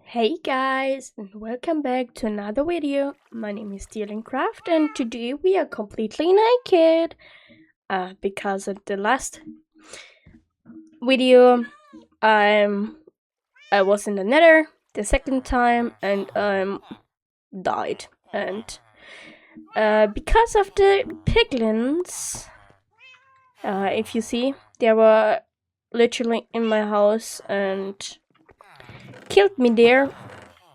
Hey guys, and welcome back to another video. My name is Craft, and today we are completely naked. Because of the last video, I was in the Nether the second time, and died. And because of the piglins, if you see, they were literally in my house and killed me there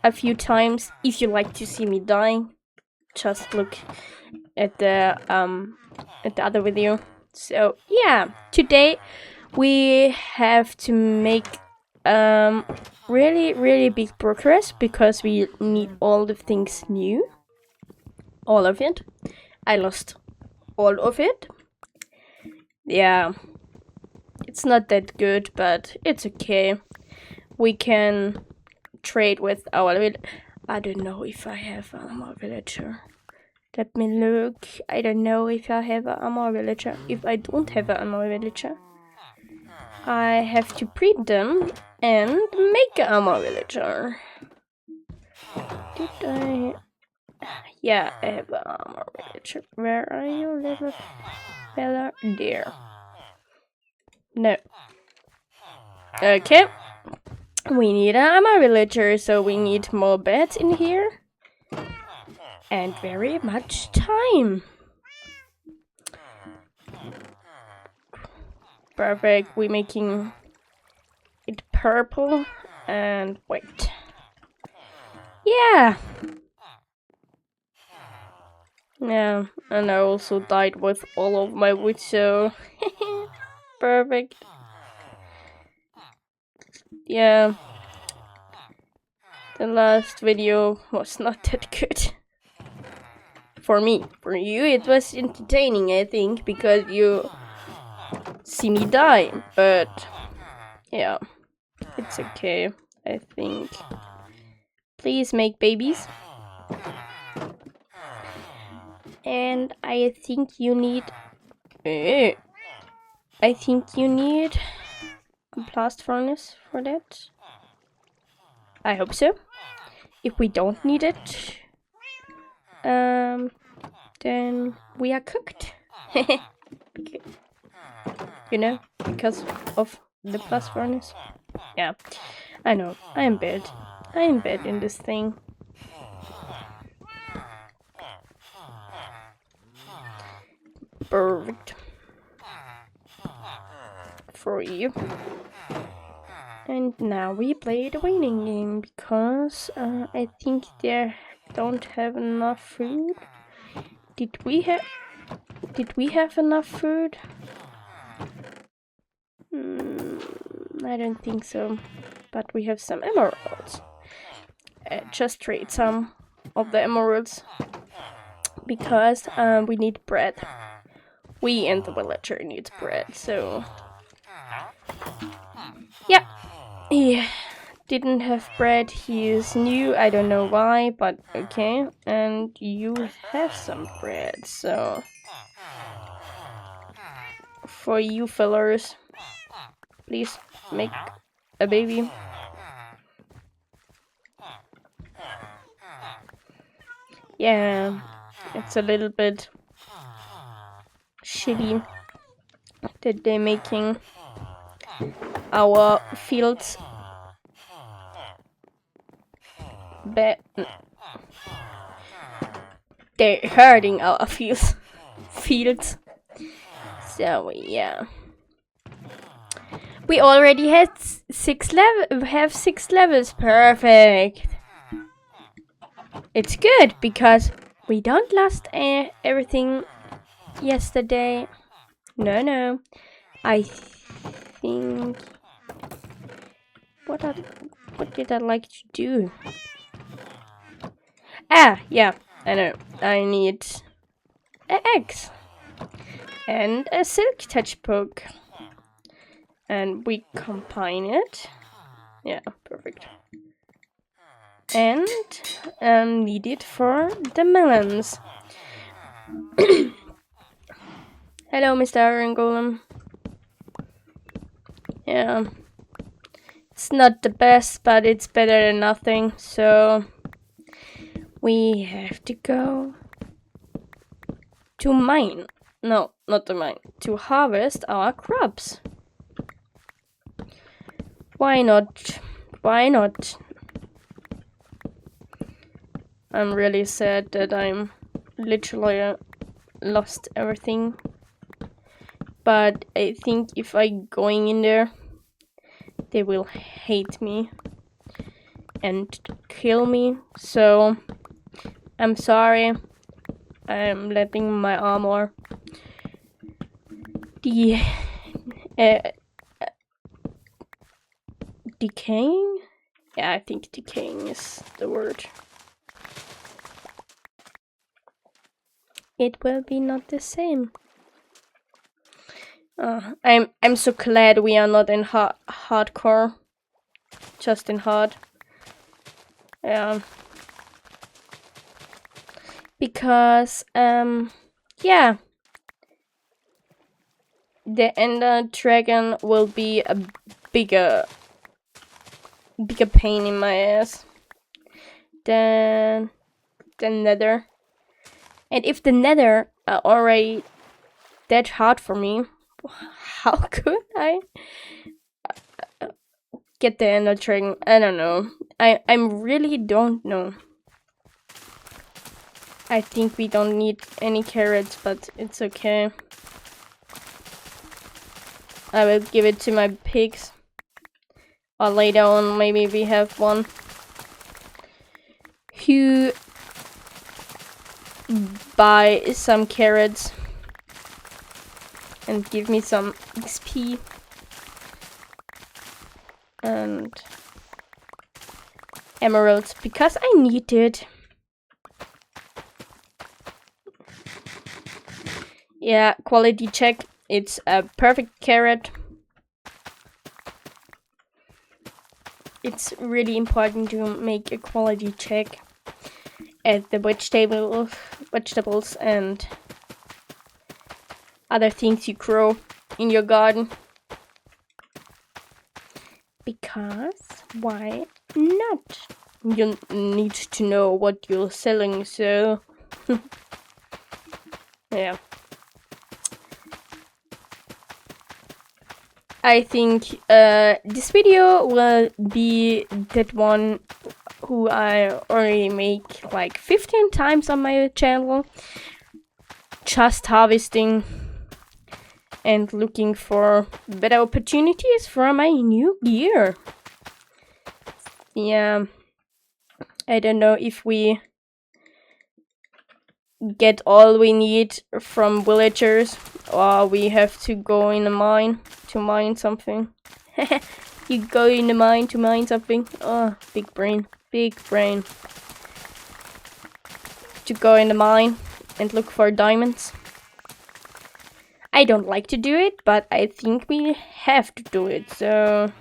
a few times. If you like to see me dying, just look at the other video. So yeah, today we have to make really big progress because we need all the things new. All of it. I lost all of it. Yeah, it's not that good, but it's okay. We can trade with our I don't know if I have a villager. Let me look. I don't know if I have an armor villager. If I don't have an armor villager, I have to breed them and make an armor villager. Did I? Yeah, I have an armor villager. Where are you, little fella? There. No. Okay. We need an armor villager, so we need more beds in here. And very much time. Perfect. We're making it purple and white. Yeah. Yeah, and I also died with all of my wood, so perfect. Yeah. The last video was not that good. For me. For you it was entertaining, I think, because you see me die, but yeah, it's okay, I think. Please make babies. And I think you need a blast furnace for that. I hope so. If we don't need it, then we are cooked. You know, because of the blast furnace. Yeah, I know. I am bad. I am bad in this thing. Perfect. For you. And now we play the winning game because I think they don't have enough food. Did we have enough food? I don't think so. But we have some emeralds. Just trade some of the emeralds because we need bread. We and the villager needs bread, so yeah. He didn't have bread. He is new. I don't know why, but okay. And you have some bread, so for you fellers, please make a baby. Yeah, it's a little bit shitty that they're making our fields bad. They're hurting our fields. So yeah, we already had six levels. Perfect. It's good because we don't lost everything yesterday. No. I think what did I like to do? Yeah, I know. I need eggs and a silk touch poke, and we combine it. Yeah, perfect. And need it for the melons. Hello, Mr. Iron Golem. Yeah. It's not the best, but it's better than nothing. So we have to go to mine. No, not to mine. To harvest our crops. Why not? Why not? I'm really sad that I'm literally lost everything. But I think if I going in there, they will hate me and kill me. So I'm sorry. I'm letting my armor decaying? Yeah, I think decaying is the word. It will be not the same. I'm so glad we are not in hardcore, just in hard. Yeah. Because yeah, the Ender Dragon will be a bigger pain in my ass than the Nether. And if the Nether are already that hard for me, how could I get the Ender Dragon? I don't know. I really don't know. I think we don't need any carrots, but it's okay. I will give it to my pigs. Or later on, maybe we have one who buy some carrots and give me some XP. And emeralds, because I need it. Yeah, quality check. It's a perfect carrot. It's really important to make a quality check at the vegetables and other things you grow in your garden. Because why not? You need to know what you're selling, so yeah. I think this video will be that one who I already make like 15 times on my channel. Just harvesting and looking for better opportunities for my new gear. Yeah, I don't know if we get all we need from villagers or we have to go in a mine to mine something. You go in the mine to mine something. Oh, big brain. To go in the mine and look for diamonds. I don't like to do it, but I think we have to do it. So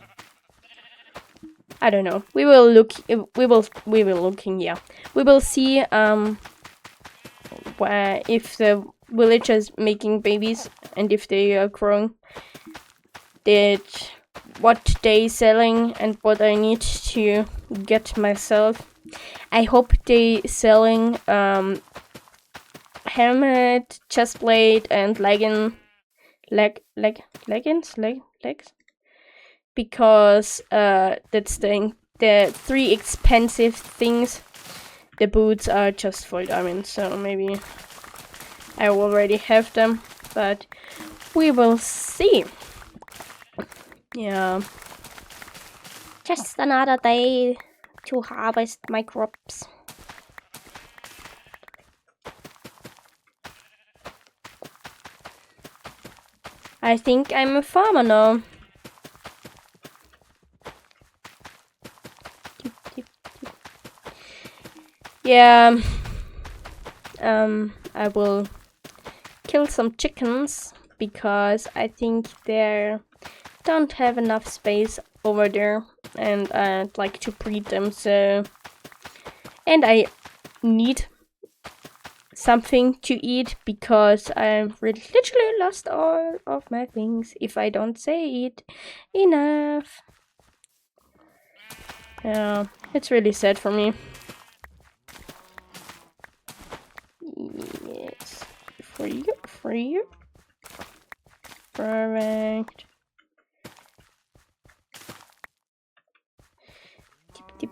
I don't know. We will look. We will looking. Yeah, we will see. Where if the villagers making babies and if they are growing, what they selling and what I need to get myself. I hope they selling helmet, chestplate, and leggings, because that's the three expensive things. The boots are just for diamonds, so maybe I already have them, but we will see. Yeah. Just another day to harvest my crops. I think I'm a farmer now. Yeah. I will kill some chickens because I think they don't have enough space over there, and I'd like to breed them. So, and I need something to eat because I've literally lost all of my things if I don't say it enough. Yeah, it's really sad for me. Yes. For you. Perfect. Tip.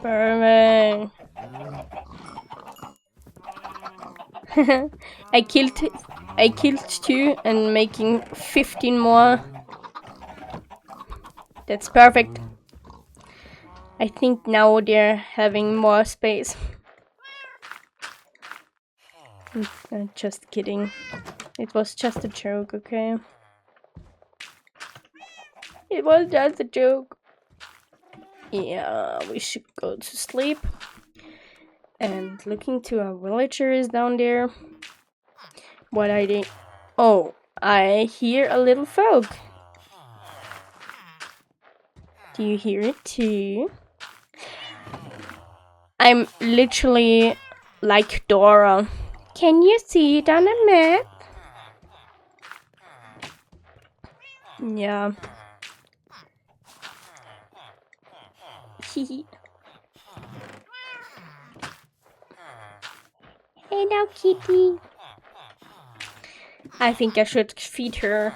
Perfect. I killed 2 and making 15 more. That's perfect. I think now they're having more space. Just kidding. It was just a joke, okay? It was just a joke. Yeah, we should go to sleep. And looking to our villagers down there. What are they? Oh, I hear a little frog. Do you hear it too? I'm literally like Dora. Can you see it on a map? Yeah. Hello, kitty. I think I should feed her.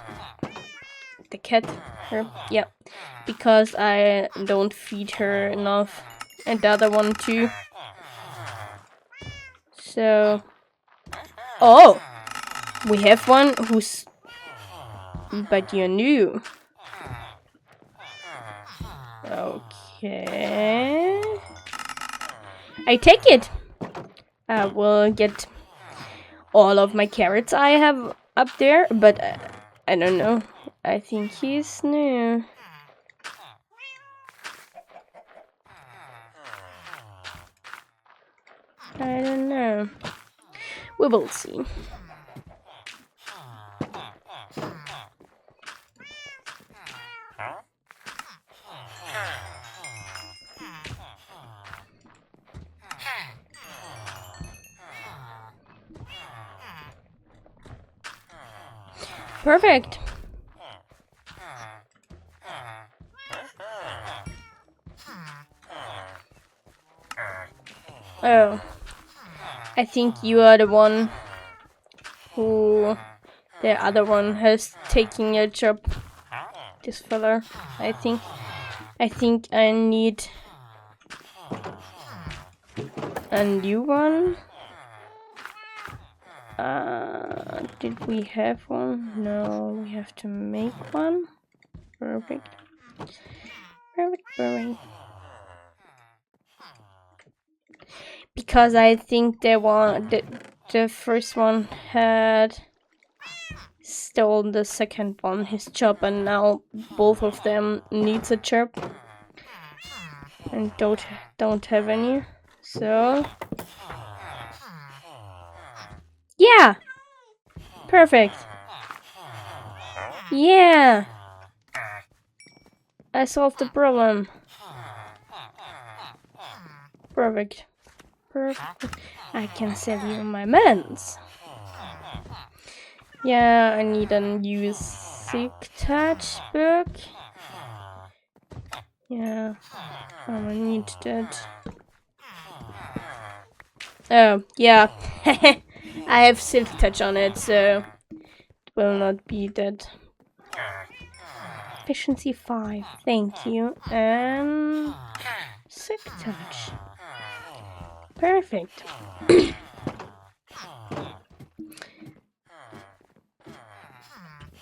The cat. Her. Yeah. Because I don't feed her enough. And the other one too. So. Oh! We have one who's. But you're new. Okay. I take it. I will get all of my carrots I have up there, but I don't know. I think he's new. I don't know. We will see. Perfect. Oh. I think you are the one who the other one has taken your job. This fella, I think I need a new one. Did we have one? No, we have to make one. Perfect. Because I think the first one had stolen the second one his job, and now both of them needs a job and don't have any. So yeah, perfect. Yeah, I solved the problem. Perfect. I can sell you my melons. Yeah, I need a new Silk Touch book. Yeah, I need that. Oh, yeah. I have Silk Touch on it, so it will not be that. Efficiency 5, thank you. And Silk Touch. Perfect.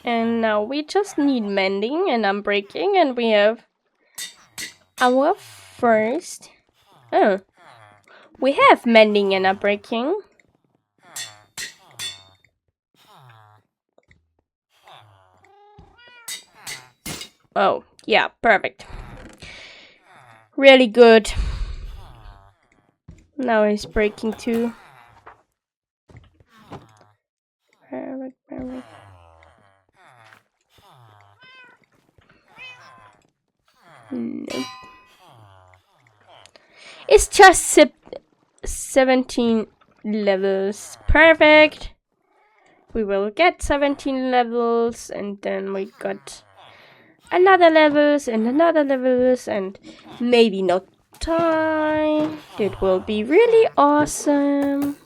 And now we just need mending and unbreaking, and we have our first. Oh, we have mending and unbreaking. Oh, yeah, perfect. Really good. Now he's breaking too. Perfect. Nope. It's just 17 levels. Perfect. We will get 17 levels, and then we got another levels and another levels, and maybe not time. It will be really awesome.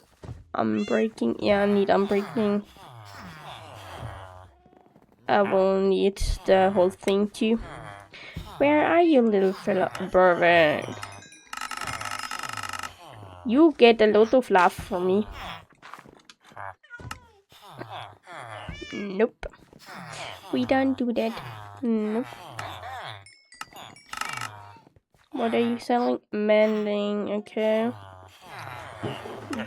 Unbreaking. Yeah, I need unbreaking. I will need the whole thing too. Where are you, little fella? Perfect. You get a lot of love from me. Nope. We don't do that. Nope. What are you selling? Mending, okay.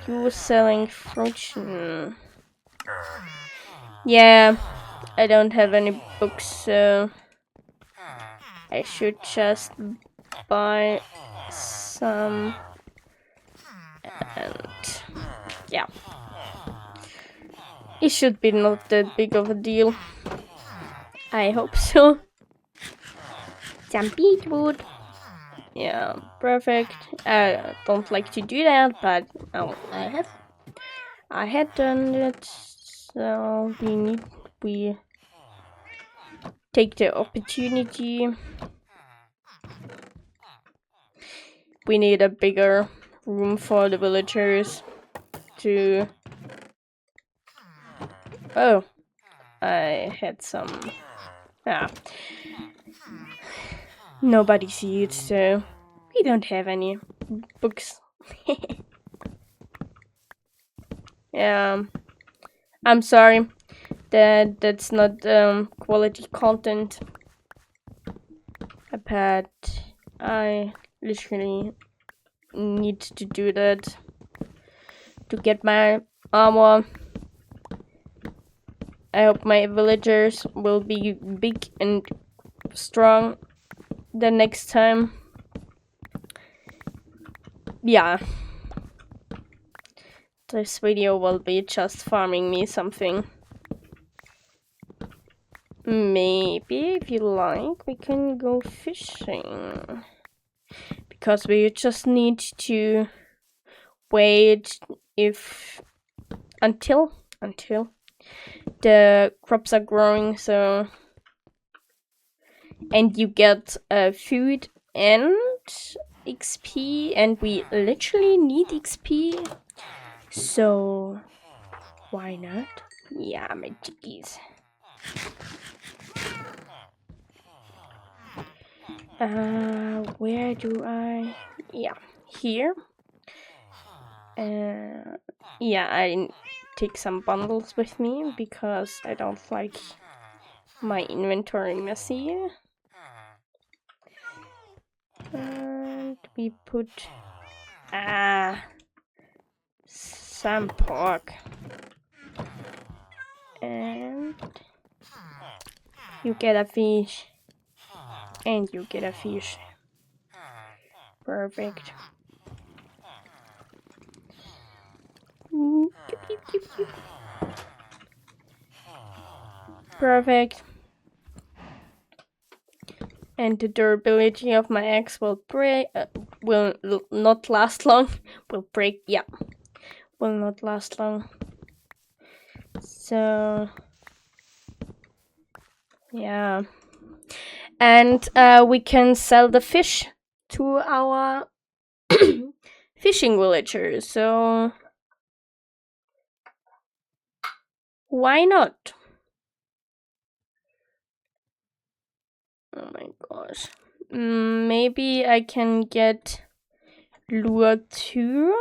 You selling fruit. Yeah, I don't have any books, so I should just buy some. And yeah, it should be not that big of a deal. I hope so. Some beetroot. Yeah, perfect. I don't like to do that, but I had done it, so we take the opportunity. We need a bigger room for the villagers to. Oh, I had some. Ah, nobody sees it, so we don't have any books. Yeah, I'm sorry that that's not quality content. But I literally need to do that to get my armor. I hope my villagers will be big and strong the next time. Yeah. This video will be just farming me something. Maybe, if you like, we can go fishing. Because we just need to wait until the crops are growing, so and you get food and XP, and we literally need XP, so why not? Yeah, my chickies. Where do I? Yeah, here. Yeah, I take some bundles with me because I don't like my inventory messy. And we put some pork. And you get a fish. And you get a fish. Perfect. Perfect. And the durability of my axe will not last long. Will break, yeah. Will not last long. So, yeah. And we can sell the fish to our fishing villagers, so why not? Oh my gosh. Maybe I can get lure 2.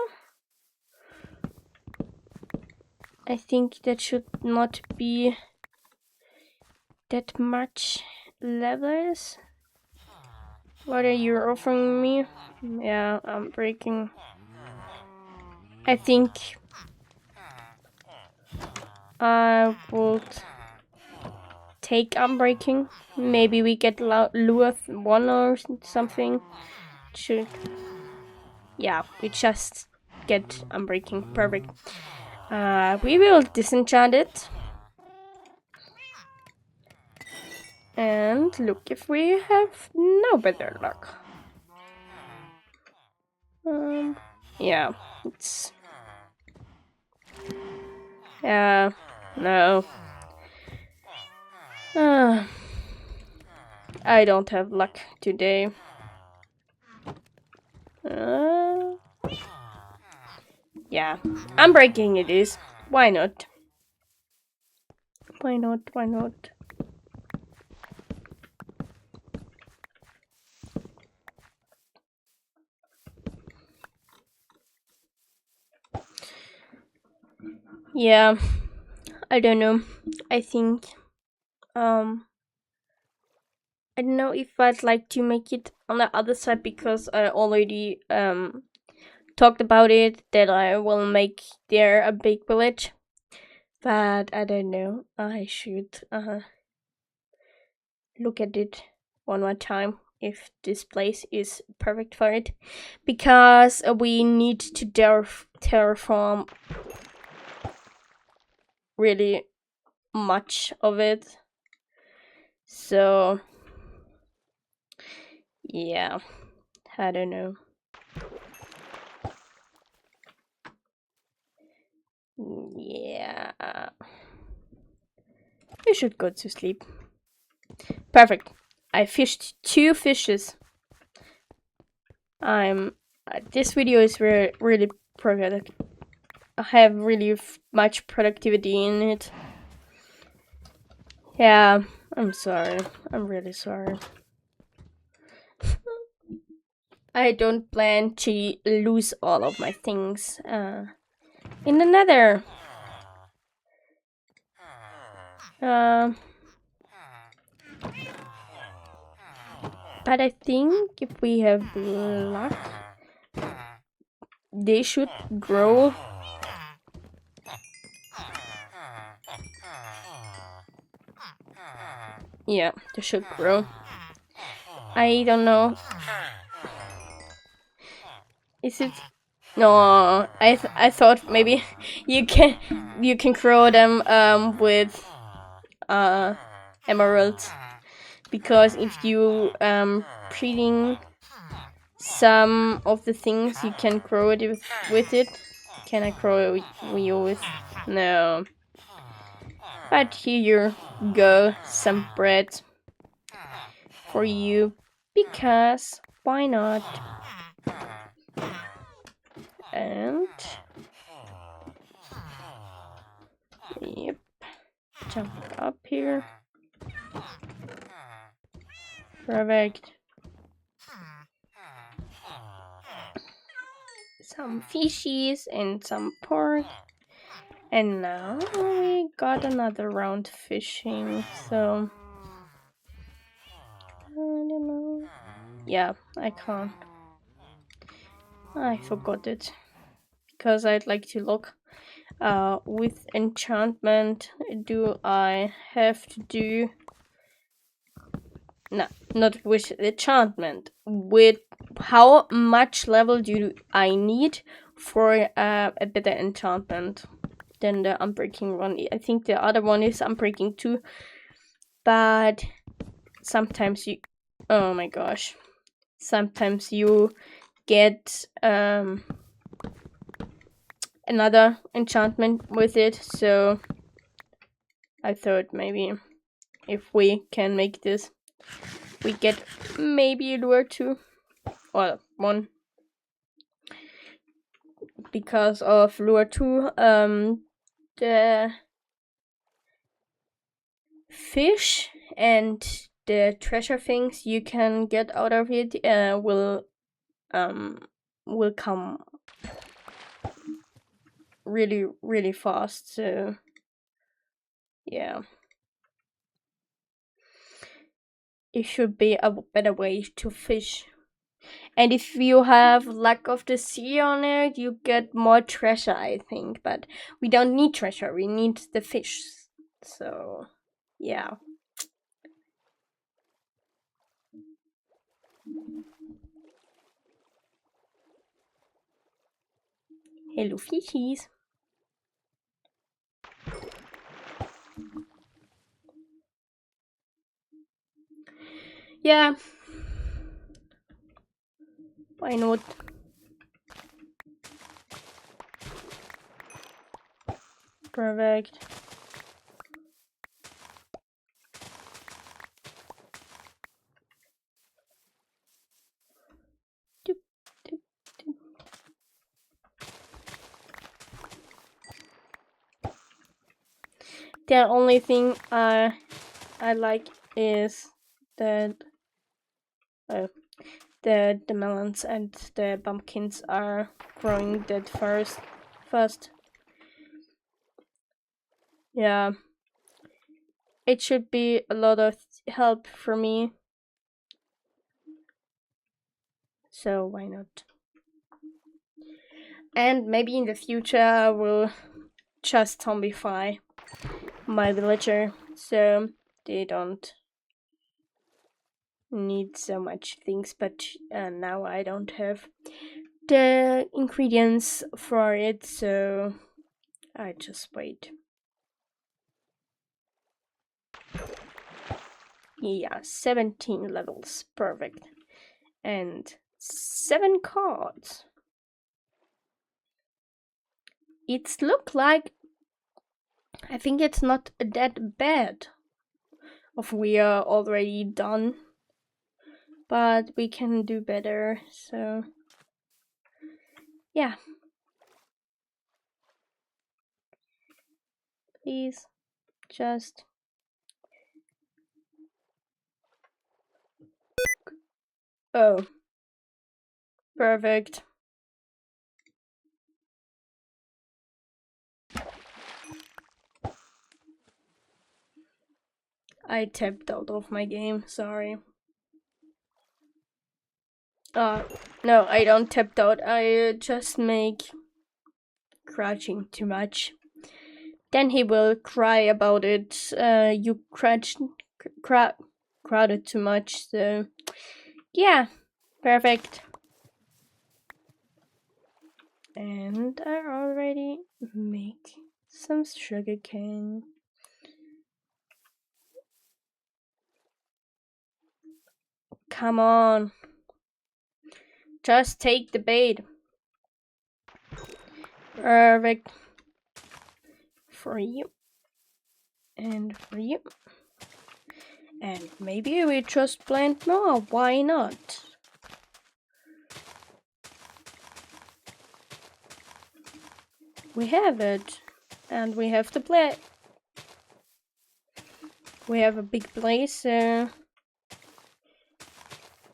I think that should not be that much levels. What are you offering me? Yeah, I'm breaking. I think I would take unbreaking. Maybe we get lure 1 or something. Yeah, we just get unbreaking. Perfect. We will disenchant it. And look if we have no better luck. Yeah, it's... Yeah, no. I don't have luck today. Yeah, I'm breaking it is. Why not? Why not? Why not? Yeah, I don't know. I think I don't know if I'd like to make it on the other side because I already talked about it that I will make there a big village. But I don't know. I should look at it one more time if this place is perfect for it, because we need to terraform really much of it. So yeah, I don't know. Yeah, you should go to sleep. Perfect. I fished 2 fishes. This video is really productive. I have really much productivity in it. Yeah, I'm sorry. I'm really sorry. I don't plan to lose all of my things in the nether. But I think if we have luck, they should grow. Yeah, they should grow. I don't know. Is it? No, I thought maybe you can grow them with emeralds, because if you breeding some of the things you can grow it with it. Can I grow it with? No. But here you go, some bread for you, because why not? And yep, jump up here. Perfect. Some fishies and some pork. And now we got another round fishing, so I don't know. Yeah, I can't. I forgot it. Because I'd like to look. With enchantment, do I have to do... No, not with enchantment. With how much level do I need for a better enchantment than the unbreaking one? I think the other one is unbreaking too. But sometimes you... Oh my gosh. Sometimes you get another enchantment with it, so I thought maybe if we can make this, we get maybe lure 2 or 1, because of lure 2 the fish and the treasure things you can get out of it will come really fast, so yeah, it should be a better way to fish. And if you have Luck of the Sea on it, you get more treasure, I think. But we don't need treasure, we need the fish. So, yeah. Hello, fishies. Yeah. Why not? Perfect. Doop, doop, doop. The only thing I like is that the melons and the pumpkins are growing that first. Yeah. It should be a lot of help for me. So why not? And maybe in the future I will just zombify my villager so they don't need so much things, but now I don't have the ingredients for it, so I just wait. Yeah, 17 levels, perfect. And 7 cards. It's look like, I think it's not that bad if we are already done, but we can do better, so yeah. Please just oh, perfect. I tapped out of my game, sorry. No, I don't tapped out. I just make crouching too much. Then he will cry about it. You crowded too much, so yeah, perfect. And I already make some sugar cane. Come on. Just take the bait. Perfect. For you. And for you. And maybe we just plant more. Why not? We have it. And we have the play. We have a big place, so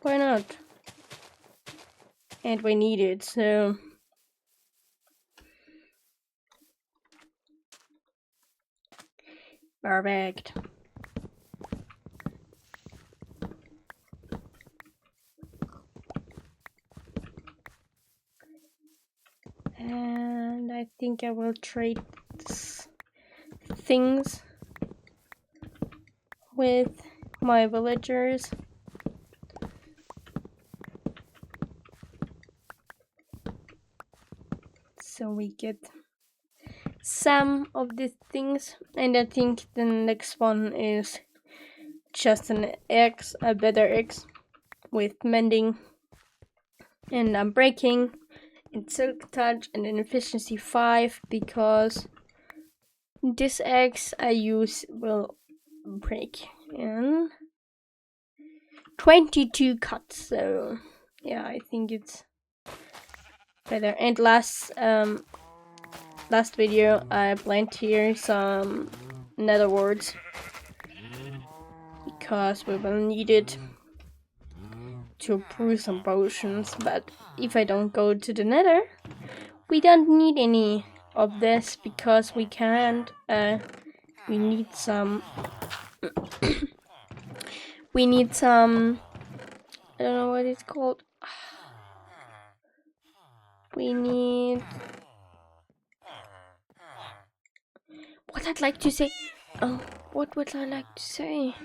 why not? And we need it, so perfect. And I think I will trade things with my villagers. So we get some of these things, and I think the next one is just an X, a better X with mending and unbreaking and silk touch and an efficiency 5, because this X I use will break in 22 cuts, so yeah, I think it's better. And last video I planned here some nether warts because we will need it to brew some potions, but if I don't go to the nether, we don't need any of this because we can't we need some we need some, I don't know what it's called, we need, what I'd like to say, oh, what would I like to say,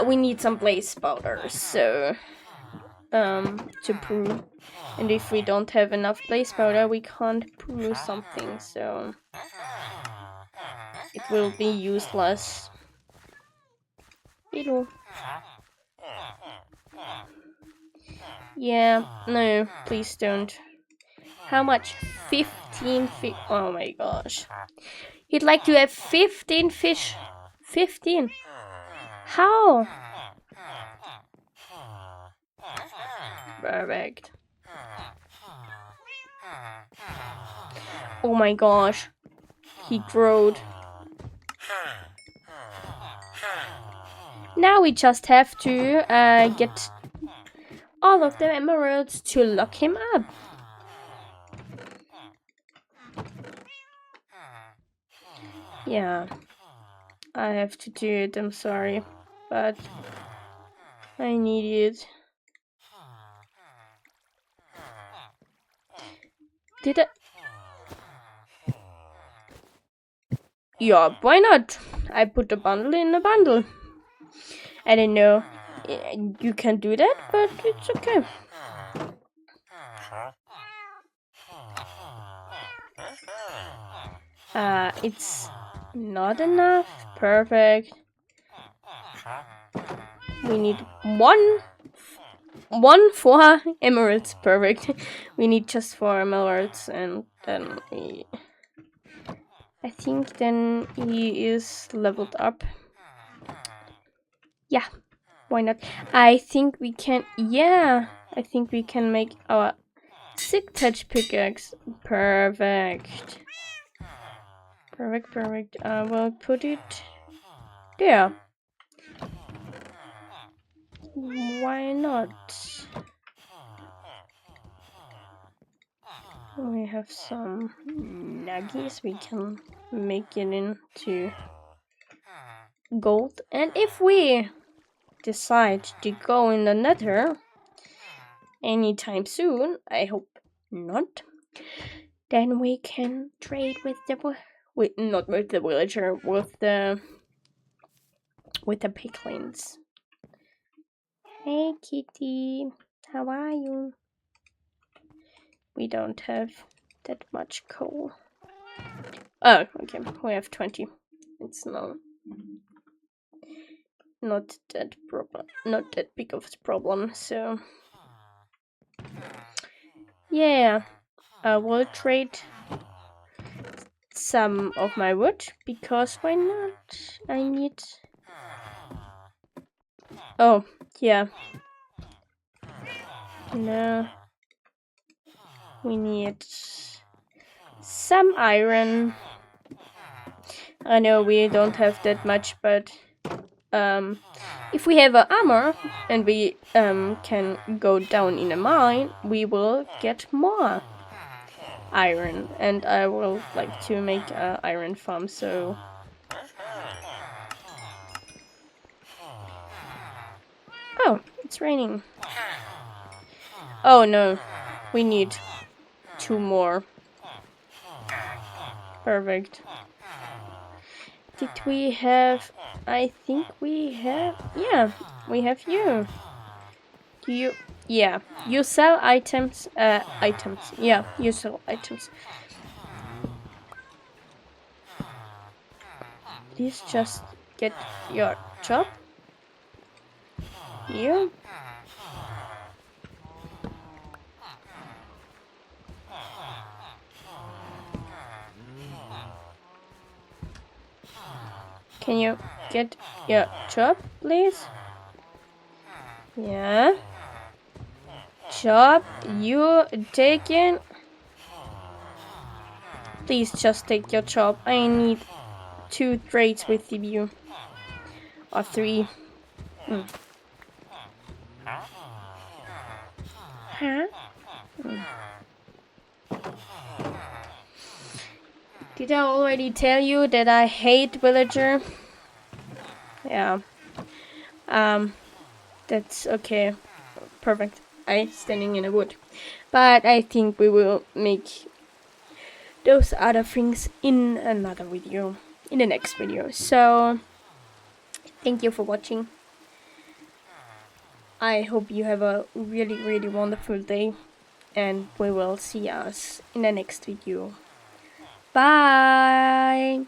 we need some blaze powders, so to brew, and if we don't have enough blaze powder we can't brew something, so it will be useless. Hello. Yeah, no, please don't. How much? 15 fish. Oh my gosh. He'd like to have 15 fish. 15. How? Perfect. Oh my gosh. He growed. Now we just have to get all of the emeralds to lock him up. Yeah. I have to do it, I'm sorry. But I need it. Did I? Yeah, why not? I put a bundle in a bundle. I don't know. You can do that, but it's okay. It's not enough. Perfect. We need one for emeralds. Perfect. We need just 4 emeralds, and then I think then he is leveled up. Yeah, why not? I think we can. Yeah, I think we can make our Silk Touch pickaxe. Perfect. Perfect. I will put it there. Why not? We have some nuggies. We can make it into gold. And if we decide to go in the Nether anytime soon, I hope not, then we can trade with the not with the villager, with the piglins. Hey kitty, how are you? We don't have that much coal. Oh, okay, we have 20. It's not that big of a problem. So yeah, I will trade some of my wood, because why not? I need. Oh yeah. No. We need some iron. I know we don't have that much, but if we have an armor and we can go down in a mine, we will get more iron. And I will like to make an iron farm, so. Oh, it's raining. Oh no, we need 2 more. Perfect. Did we have? I think we have. Yeah, we have you. Do you? Yeah, you sell items. Items. Yeah, you sell items. Please just get your job. You. Can you get your job, please? Yeah. Job, you taken. Please just take your job. I need 2 trades with you. Or 3. Huh? Did I already tell you that I hate villager? Yeah. That's okay. Perfect. I standing in a wood. But I think we will make those other things in another video. In the next video. So, thank you for watching. I hope you have a really wonderful day. And we will see us in the next video. Bye!